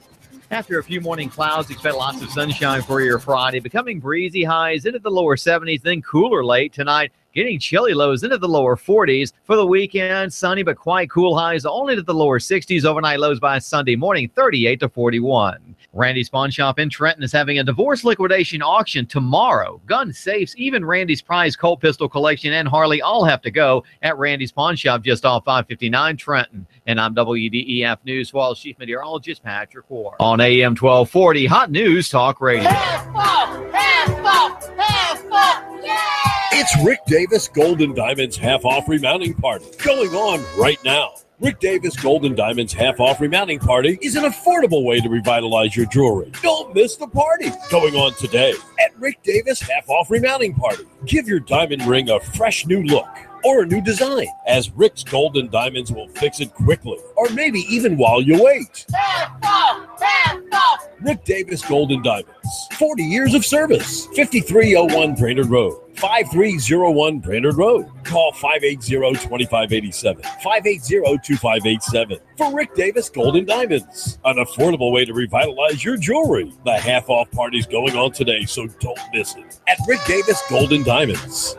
After a few morning clouds, expect lots of sunshine for your Friday. Becoming breezy, highs into the lower 70s, then cooler late tonight. Getting chilly lows into the lower 40s. For the weekend, sunny but quite cool highs only to the lower 60s. Overnight lows by Sunday morning, 38 to 41. Randy's Pawn Shop in Trenton is having a divorce liquidation auction tomorrow. Gun safes, even Randy's prize Colt pistol collection and Harley all have to go at Randy's Pawn Shop just off 559 Trenton. And I'm WDEF News Wall Chief Meteorologist Patrick Ward. On AM 1240, Hot News Talk Radio. It's Rick Davis Golden Diamonds half-off remounting party going on right now. Rick Davis Golden Diamonds half-off remounting party is an affordable way to revitalize your jewelry. Don't miss the party going on today at Rick Davis half-off remounting party. Give your diamond ring a fresh new look or a new design, as Rick's Golden Diamonds will fix it quickly, or maybe even while you wait. Rick Davis Golden Diamonds, 40 years of service, 5301 Brainerd Road, 5301 Brainerd Road. Call 580-2587, 580-2587 for Rick Davis Golden Diamonds, an affordable way to revitalize your jewelry. The half-off party's going on today, so don't miss it at Rick Davis Golden Diamonds.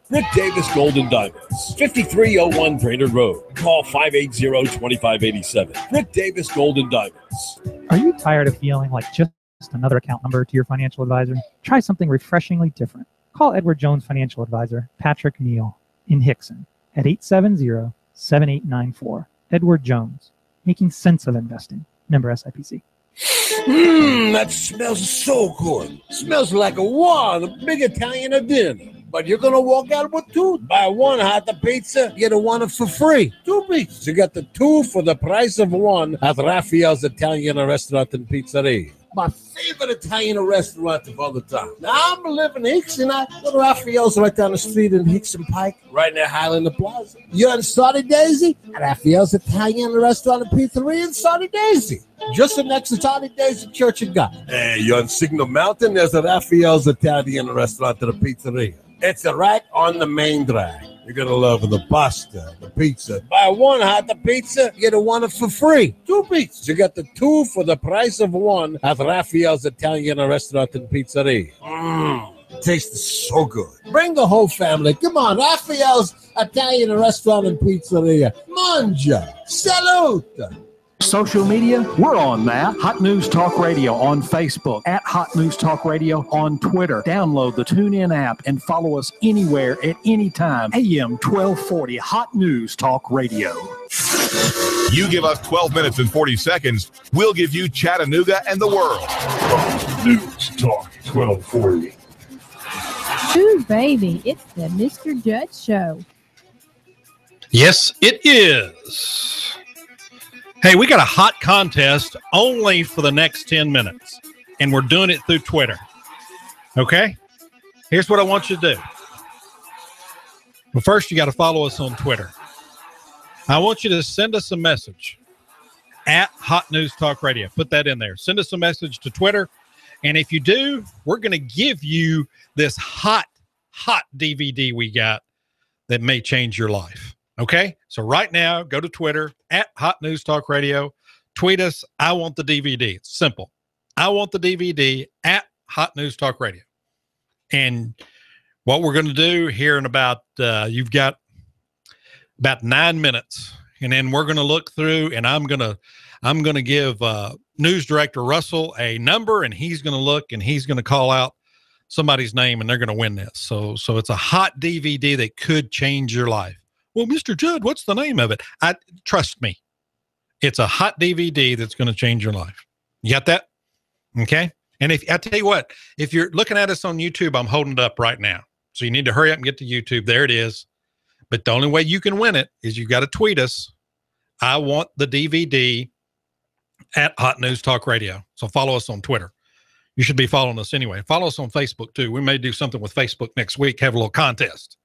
Rick Davis Golden Diamonds, 5301 Brainerd Road. Call 580-2587. Rick Davis Golden Diamonds. Are you tired of feeling like just another account number to your financial advisor? Try something refreshingly different. Call Edward Jones Financial Advisor Patrick Neal in Hickson at 870-7894. Edward Jones, making sense of investing. Member SIPC. That smells so good. Smells like a big Italian dinner. But you're going to walk out with two. Buy one hot pizza, get a one for free. 2 pizzas. You got the 2 for the price of 1 at Raphael's Italian Restaurant and Pizzeria. My favorite Italian restaurant of all the time. Now, I'm living in Hickson. I go to Raphael's right down the street in Hickson Pike, right near Highland Plaza. You're in Saudi Daisy? Raphael's Italian Restaurant and Pizzeria in Saudi Daisy. Just next to Saudi Daisy Church of God. Hey, you're on Signal Mountain. There's a Raphael's Italian Restaurant and a Pizzeria. It's right on the main drag. You're going to love the pasta, the pizza. Buy one hot pizza, get a one for free. 2 pizzas. You got the 2 for the price of 1 at Raphael's Italian Restaurant and Pizzeria. Tastes so good. Bring the whole family. Come on, Raphael's Italian Restaurant and Pizzeria. Mangia. Salute. Social media, we're on that. Hot News Talk Radio on Facebook, at Hot News Talk Radio on Twitter. Download the TuneIn app and follow us anywhere at any time. AM 1240, Hot News Talk Radio. You give us 12 minutes and 40 seconds, we'll give you Chattanooga and the world. News Talk 1240. Ooh, baby, it's the Mr. Judd Show. Yes, it is. Hey, we got a hot contest only for the next 10 minutes, and we're doing it through Twitter. Okay? Here's what I want you to do. Well, first, you got to follow us on Twitter. I want you to send us a message at Hot News Talk Radio. Put that in there. Send us a message to Twitter, and if you do, we're going to give you this hot DVD we got that may change your life. Okay, so right now, go to Twitter, at Hot News Talk Radio. Tweet us, I want the DVD. It's simple. I want the DVD at Hot News Talk Radio. And what we're going to do here in about, you've got about 9 minutes. And then we're going to look through, and I'm going to give News Director Russell a number, and he's going to look, and he's going to call out somebody's name, and they're going to win this. So it's a hot DVD that could change your life. Well, Mr. Judd, what's the name of it? Trust me, it's a hot DVD that's going to change your life. You got that? Okay. And if I tell you what, if you're looking at us on YouTube, I'm holding it up right now. So you need to hurry up and get to YouTube. There it is. But the only way you can win it is you got to tweet us. I want the DVD at Hot News Talk Radio. So follow us on Twitter. You should be following us anyway. Follow us on Facebook too. We may do something with Facebook next week, have a little contest.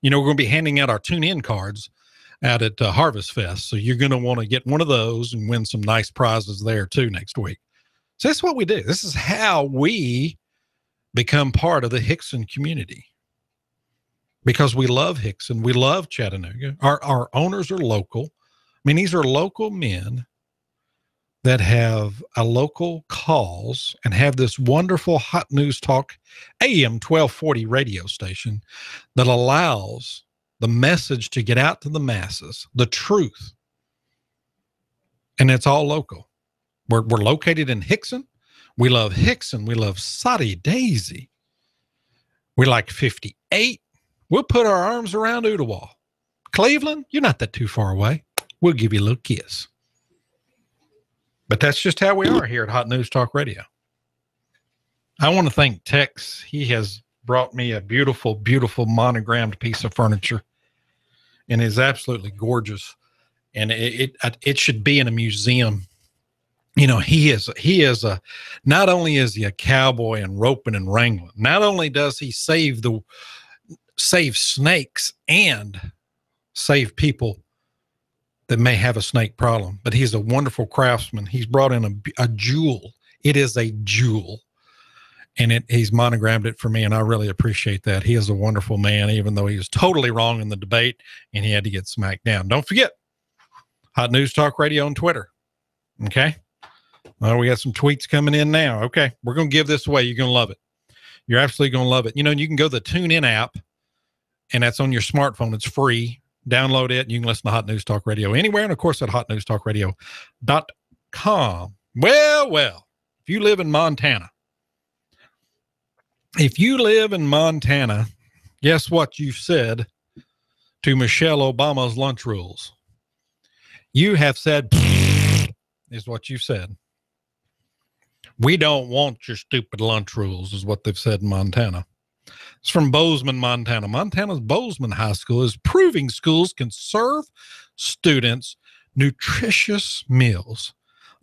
You know, we're going to be handing out our tune-in cards out at Harvest Fest. So you're going to want to get one of those and win some nice prizes there too next week. So that's what we do. This is how we become part of the Hickson community, because we love Hickson. We love Chattanooga. Our owners are local. I mean, these are local men that have a local cause and have this wonderful Hot News Talk AM 1240 radio station that allows the message to get out to the masses, the truth. And it's all local. We're located in Hickson. We love Hickson. We love Soddy Daisy. We like 58. We'll put our arms around Ottawa. Cleveland, you're not that too far away. We'll give you a little kiss. But that's just how we are here at Hot News Talk Radio. I want to thank Tex. He has brought me a beautiful, beautiful monogrammed piece of furniture, and it's absolutely gorgeous. And it should be in a museum. You know, he is not only is he a cowboy and roping and wrangling, not only does he save snakes and save people that may have a snake problem, but he's a wonderful craftsman. He's brought in a jewel. It is a jewel, and he's monogrammed it for me, and I really appreciate that. He is a wonderful man, even though he was totally wrong in the debate, and he had to get smacked down. Don't forget, Hot News Talk Radio on Twitter. Okay? Well, we got some tweets coming in now. Okay, we're going to give this away. You're going to love it. You're absolutely going to love it. You know, you can go to the TuneIn app, and that's on your smartphone. It's free. Download it, and you can listen to Hot News Talk Radio anywhere, and of course at hotnewstalkradio.com. Well, if you live in Montana, guess what you've said to Michelle Obama's lunch rules? You have said, is what you said. We don't want your stupid lunch rules, is what they've said in Montana. It's from Bozeman, Montana. Montana's Bozeman High School is proving schools can serve students nutritious meals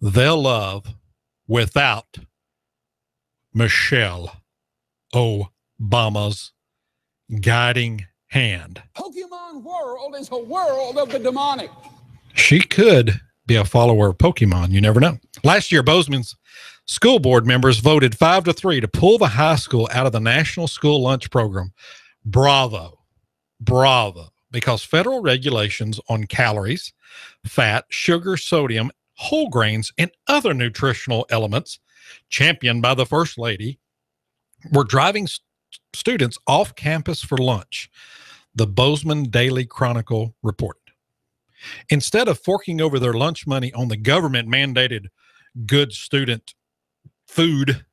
they'll love without Michelle Obama's guiding hand. Pokemon world is a world of the demonic. She could be a follower of Pokemon. You never know. Last year, Bozeman's school board members voted 5-3 to pull the high school out of the National School Lunch Program. Bravo. Bravo. Because federal regulations on calories, fat, sugar, sodium, whole grains, and other nutritional elements championed by the First Lady were driving students off campus for lunch, the Bozeman Daily Chronicle reported. Instead of forking over their lunch money on the government-mandated good student food,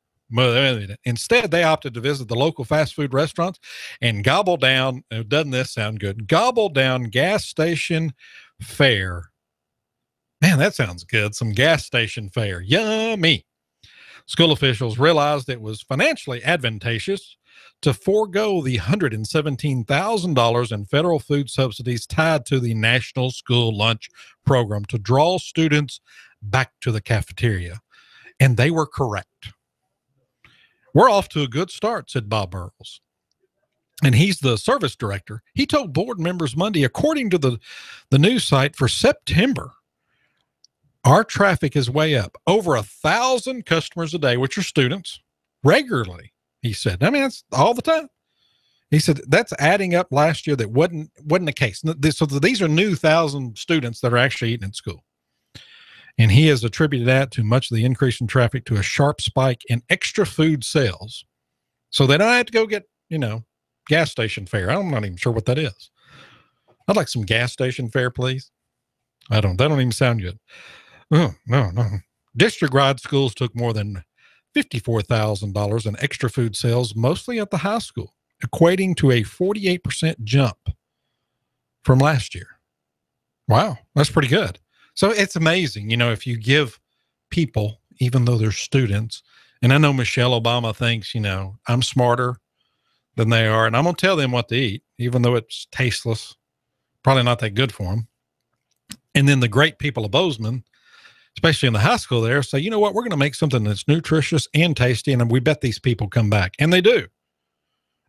instead they opted to visit the local fast food restaurants and gobble down, doesn't this sound good, gobble down gas station fare. Man, that sounds good. Some gas station fare. Yummy. School officials realized it was financially advantageous to forego the $117,000 in federal food subsidies tied to the National School Lunch Program to draw students back to the cafeteria. And they were correct. We're off to a good start, said Bob Earls. And he's the service director. He told board members Monday, according to the news site, for September, our traffic is way up. Over 1,000 customers a day, which are students, regularly, he said. I mean, that's all the time. He said that's adding up last year. That wasn't the case. So these are new 1,000 students that are actually eating at school. And he has attributed that to much of the increase in traffic to a sharp spike in extra food sales. So they don't have to go get, gas station fare. I'm not even sure what that is. I'd like some gas station fare, please. That don't even sound good. Oh, no. District-wide schools took more than $54,000 in extra food sales, mostly at the high school, equating to a 48% jump from last year. Wow, that's pretty good. So it's amazing, if you give people, even though they're students, and I know Michelle Obama thinks, I'm smarter than they are, and I'm going to tell them what to eat, even though it's tasteless, probably not that good for them. And then the great people of Bozeman, especially in the high school there, say, you know what, we're going to make something that's nutritious and tasty, and we bet these people come back. And they do.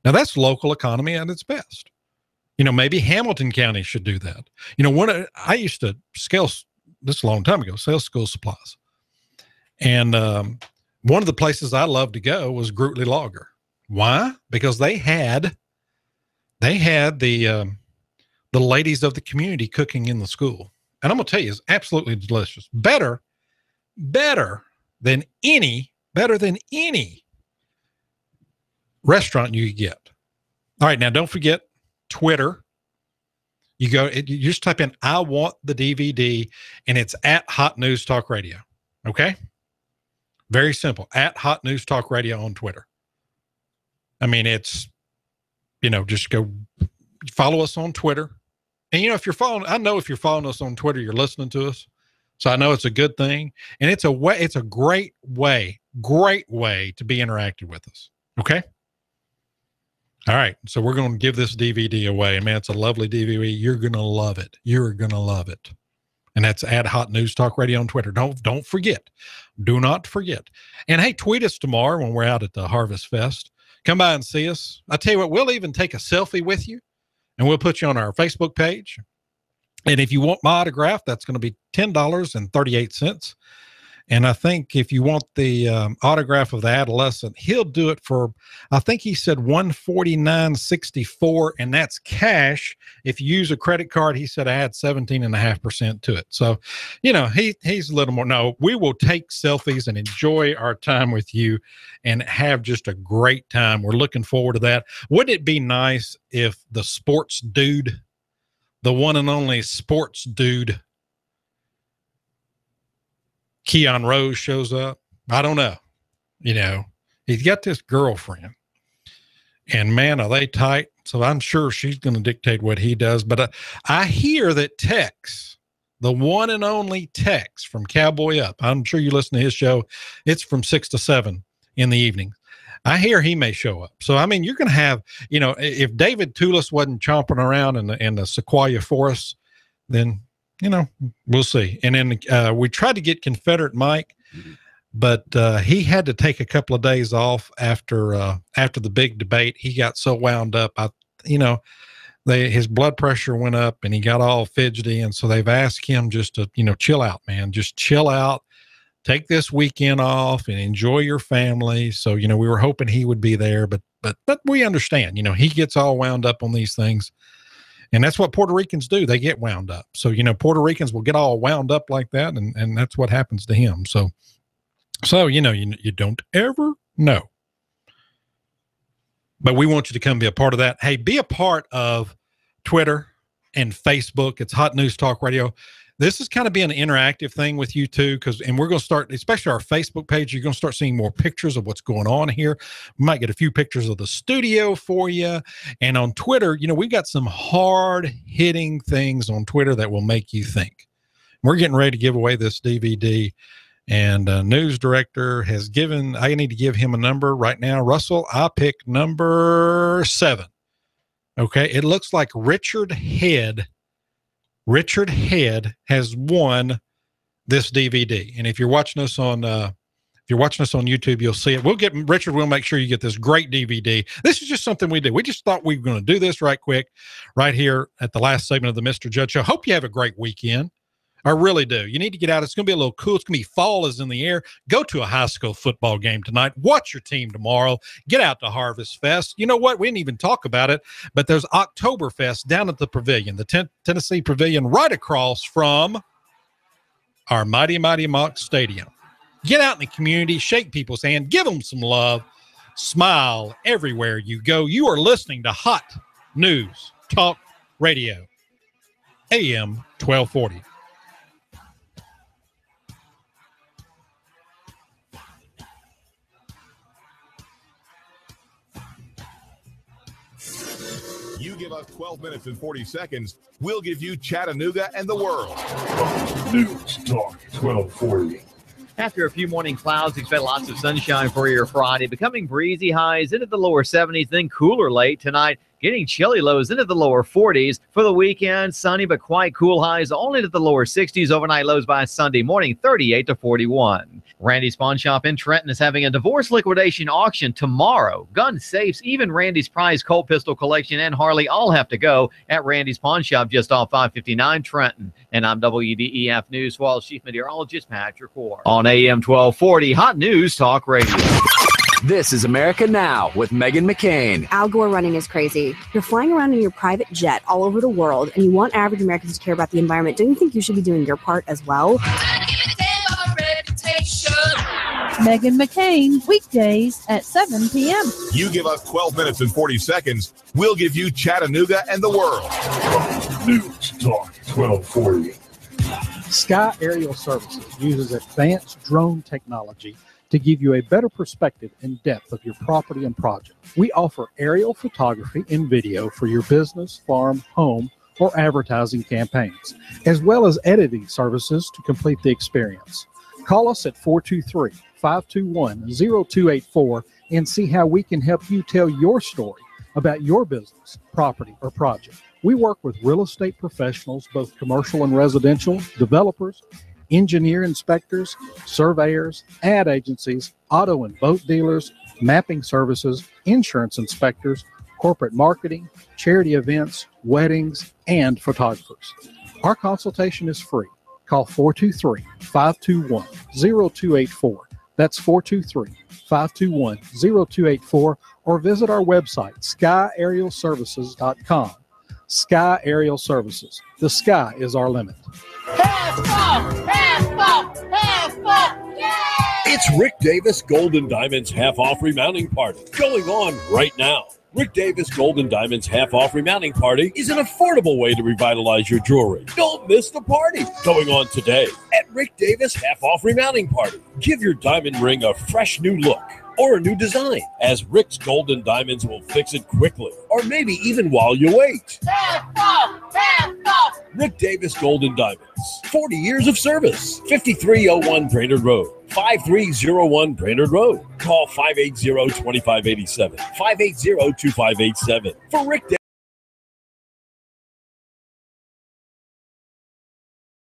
Now, that's local economy at its best. Maybe Hamilton County should do that. I used to scale, this a long time ago, sell school supplies. And one of the places I loved to go was Grootley Lager. Why? Because they had the ladies of the community cooking in the school. And I'm going to tell you, it's absolutely delicious. Better than any restaurant you could get. All right. Now don't forget Twitter. You just type in, I want the DVD, and it's at Hot News Talk Radio. Okay. Very simple. At Hot News Talk Radio on Twitter. I mean, it's, just go follow us on Twitter. And, if you're following us on Twitter, you're listening to us. So I know it's a good thing. And it's a great way to be interactive with us. Okay. All right. So we're going to give this DVD away. Man, it's a lovely DVD. You're going to love it. You're going to love it. And that's at Hot News Talk Radio on Twitter. Don't forget. Do not forget. And hey, tweet us tomorrow when we're out at the Harvest Fest. Come by and see us. I tell you what, we'll even take a selfie with you, and we'll put you on our Facebook page. And if you want my autograph, that's going to be $10.38. And I think if you want the autograph of the adolescent, he'll do it for, I think he said $149.64, and that's cash. If you use a credit card, he said add 17.5% to it. So, he's a little more. No, we will take selfies and enjoy our time with you and have just a great time. We're looking forward to that. Wouldn't it be nice if the sports dude, the one and only sports dude, Keon Rose, shows up? I don't know. He's got this girlfriend, and man, are they tight. So I'm sure she's going to dictate what he does. But I hear that Tex, the one and only Tex from Cowboy Up, I'm sure you listen to his show. It's from 6 to 7 in the evening. I hear he may show up. So, I mean, you're going to have, if David Tulis wasn't chomping around in the Sequoia Forest, then, we'll see. And then we tried to get Confederate Mike, but he had to take a couple of days off after the big debate. He got so wound up. His blood pressure went up and he got all fidgety. And so they've asked him just to, chill out, man. Just chill out. Take this weekend off and enjoy your family. So, we were hoping he would be there, but we understand, he gets all wound up on these things. And that's what Puerto Ricans do. They get wound up. So, Puerto Ricans will get all wound up like that. And that's what happens to him. So, you don't ever know. But we want you to come be a part of that. Hey, be a part of Twitter and Facebook. It's Hot News Talk Radio. This is kind of being an interactive thing with you too, and we're going to start, especially our Facebook page, you're going to start seeing more pictures of what's going on here. We might get a few pictures of the studio for you. And on Twitter, we've got some hard-hitting things on Twitter that will make you think. We're getting ready to give away this DVD, and news director has given, I need to give him a number right now. Russell, I pick number 7. Okay, it looks like Richard Head has won this DVD. And if you're watching us on YouTube, you'll see it. We'll make sure you get this great DVD. This is just something we do. We just thought we were going to do this right quick, right here at the last segment of the Mr. Judd Show. Hope you have a great weekend. I really do. You need to get out. It's going to be a little cool. It's going to be fall is in the air. Go to a high school football game tonight. Watch your team tomorrow. Get out to Harvest Fest. You know what? We didn't even talk about it, but there's Oktoberfest down at the Pavilion, the Tennessee Pavilion, right across from our Mighty Mighty Mock Stadium. Get out in the community, shake people's hand, give them some love, smile everywhere you go. You are listening to Hot News Talk Radio, AM 1240. You give us 12 minutes and 40 seconds, we'll give you Chattanooga and the world. News Talk 1240. After a few morning clouds, expect lots of sunshine for your Friday. Becoming breezy highs into the lower 70s, then cooler late tonight. Getting chilly lows into the lower 40s. For the weekend, sunny but quite cool highs only to the lower 60s. Overnight lows by Sunday morning, 38 to 41. Randy's Pawn Shop in Trenton is having a divorce liquidation auction tomorrow. Gun safes, even Randy's prize Colt pistol collection and Harley all have to go at Randy's Pawn Shop just off 559 Trenton. And I'm WDEF News Wall Chief Meteorologist Patrick Ward. On AM 1240, Hot News Talk Radio. This is America Now with Meghan McCain. Al Gore running is crazy. You're flying around in your private jet all over the world, and you want average Americans to care about the environment. Don't you think you should be doing your part as well? Meghan McCain, weekdays at 7 p.m. You give us 12 minutes and 40 seconds, we'll give you Chattanooga and the world. News Talk 1240. Sky Aerial Services uses advanced drone technology to give you a better perspective and depth of your property and project. We offer aerial photography and video for your business, farm, home, or advertising campaigns, as well as editing services to complete the experience. Call us at 423-521-0284 and see how we can help you tell your story about your business, property, or project. We work with real estate professionals, both commercial and residential, developers, engineer inspectors, surveyors, ad agencies, auto and boat dealers, mapping services, insurance inspectors, corporate marketing, charity events, weddings, and photographers. Our consultation is free. Call 423-521-0284. That's 423-521-0284, or visit our website, skyaerialservices.com. Sky Aerial Services. The sky is our limit. It's Rick Davis Golden Diamonds half-off remounting party going on right now. Rick Davis Golden Diamonds half-off remounting party is an affordable way to revitalize your jewelry. Don't miss the party going on today at Rick Davis half-off remounting party. Give your diamond ring a fresh new look or a new design, as Rick's Golden Diamonds will fix it quickly, or maybe even while you wait. Rick Davis Golden Diamonds, 40 years of service, 5301 Brainerd Road, 5301 Brainerd Road. Call 580-2587, 580-2587 for Rick Davis.